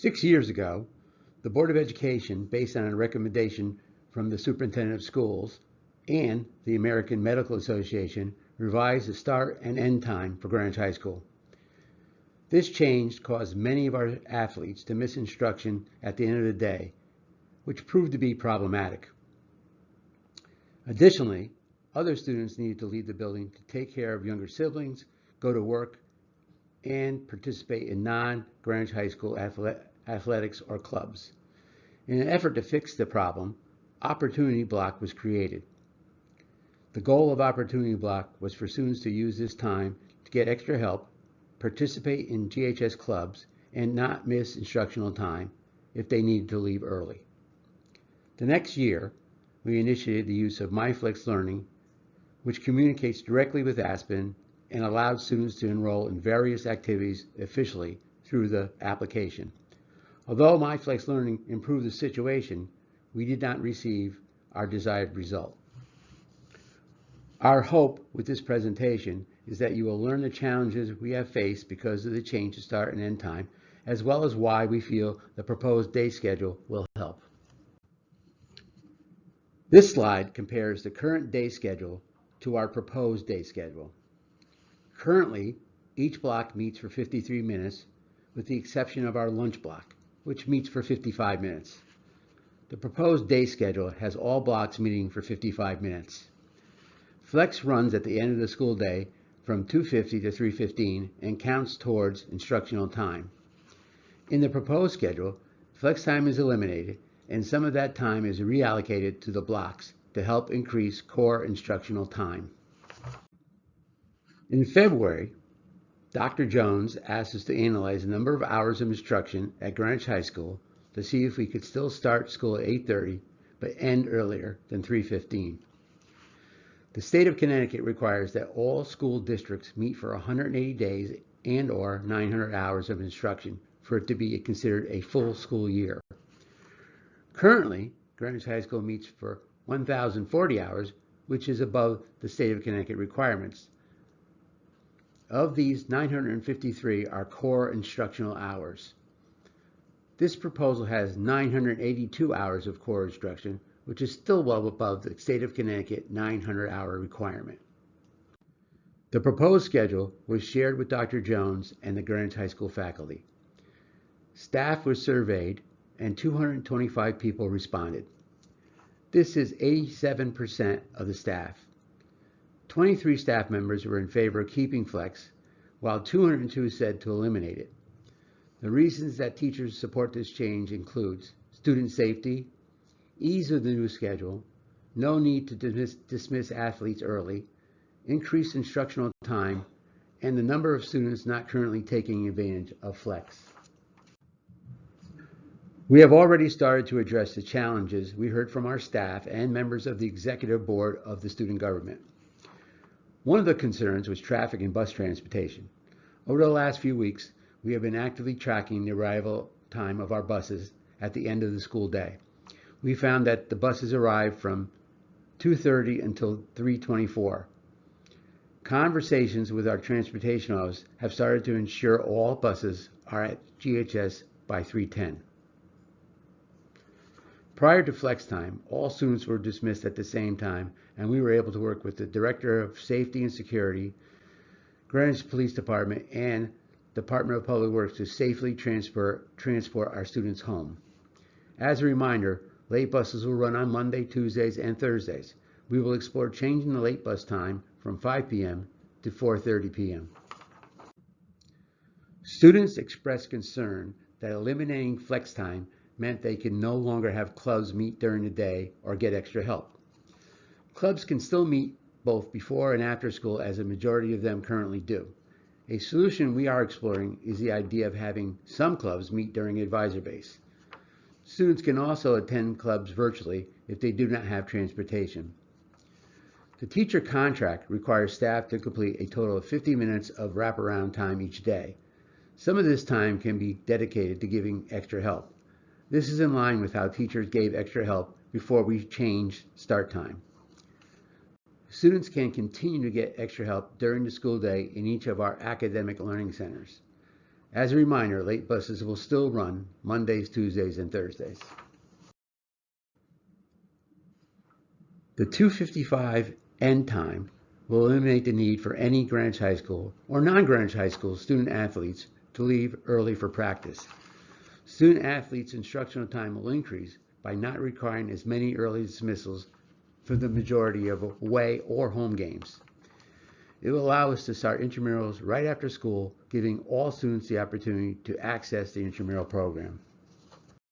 6 years ago, the Board of Education, based on a recommendation from the Superintendent of Schools and the American Medical Association, revised the start and end time for Greenwich High School. This change caused many of our athletes to miss instruction at the end of the day, which proved to be problematic. Additionally, other students needed to leave the building to take care of younger siblings, go to work, and participate in non-Greenwich High School athletics or clubs. In an effort to fix the problem, Opportunity Block was created. The goal of Opportunity Block was for students to use this time to get extra help, participate in GHS clubs, and not miss instructional time if they needed to leave early. The next year, we initiated the use of MyFlex Learning, which communicates directly with Aspen and allowed students to enroll in various activities officially through the application. Although MyFlex Learning improved the situation, we did not receive our desired result. Our hope with this presentation is that you will learn the challenges we have faced because of the change to start and end time, as well as why we feel the proposed day schedule will help. This slide compares the current day schedule to our proposed day schedule. Currently, each block meets for 53 minutes, with the exception of our lunch block, which meets for 55 minutes. The proposed day schedule has all blocks meeting for 55 minutes. Flex runs at the end of the school day from 2:50 to 3:15 and counts towards instructional time. In the proposed schedule, flex time is eliminated and some of that time is reallocated to the blocks to help increase core instructional time. In February, Dr. Jones asked us to analyze the number of hours of instruction at Greenwich High School to see if we could still start school at 8:30 but end earlier than 3:15. The state of Connecticut requires that all school districts meet for 180 days and/or 900 hours of instruction for it to be considered a full school year. Currently, Greenwich High School meets for 1,040 hours, which is above the state of Connecticut requirements. Of these, 953 are core instructional hours. This proposal has 982 hours of core instruction, which is still well above the state of Connecticut 900-hour requirement. The proposed schedule was shared with Dr. Jones and the Greenwich High School faculty. Staff was surveyed and 225 people responded. This is 87% of the staff. 23 staff members were in favor of keeping flex, while 202 said to eliminate it. The reasons that teachers support this change includes student safety, ease of the new schedule, no need to dismiss athletes early, increased instructional time, and the number of students not currently taking advantage of flex. We have already started to address the challenges we heard from our staff and members of the executive board of the student government. One of the concerns was traffic and bus transportation. Over the last few weeks, we have been actively tracking the arrival time of our buses at the end of the school day. We found that the buses arrive from 2:30 until 3:24. Conversations with our transportation office have started to ensure all buses are at GHS by 3:10. Prior to flex time, all students were dismissed at the same time, and we were able to work with the Director of Safety and Security, Greenwich Police Department, and Department of Public Works to safely transport our students home. As a reminder, late buses will run on Monday, Tuesdays, and Thursdays. We will explore changing the late bus time from 5 p.m. to 4:30 p.m. Students expressed concern that eliminating flex time meant they can no longer have clubs meet during the day or get extra help. Clubs can still meet both before and after school, as a majority of them currently do. A solution we are exploring is the idea of having some clubs meet during advisor base. Students can also attend clubs virtually if they do not have transportation. The teacher contract requires staff to complete a total of 50 minutes of wraparound time each day. Some of this time can be dedicated to giving extra help. This is in line with how teachers gave extra help before we changed start time. Students can continue to get extra help during the school day in each of our academic learning centers. As a reminder, late buses will still run Mondays, Tuesdays, and Thursdays. The 2:55 end time will eliminate the need for any Greenwich High School or non-Greenwich High School student athletes to leave early for practice. Student athletes' instructional time will increase by not requiring as many early dismissals for the majority of away or home games. It will allow us to start intramurals right after school, giving all students the opportunity to access the intramural program.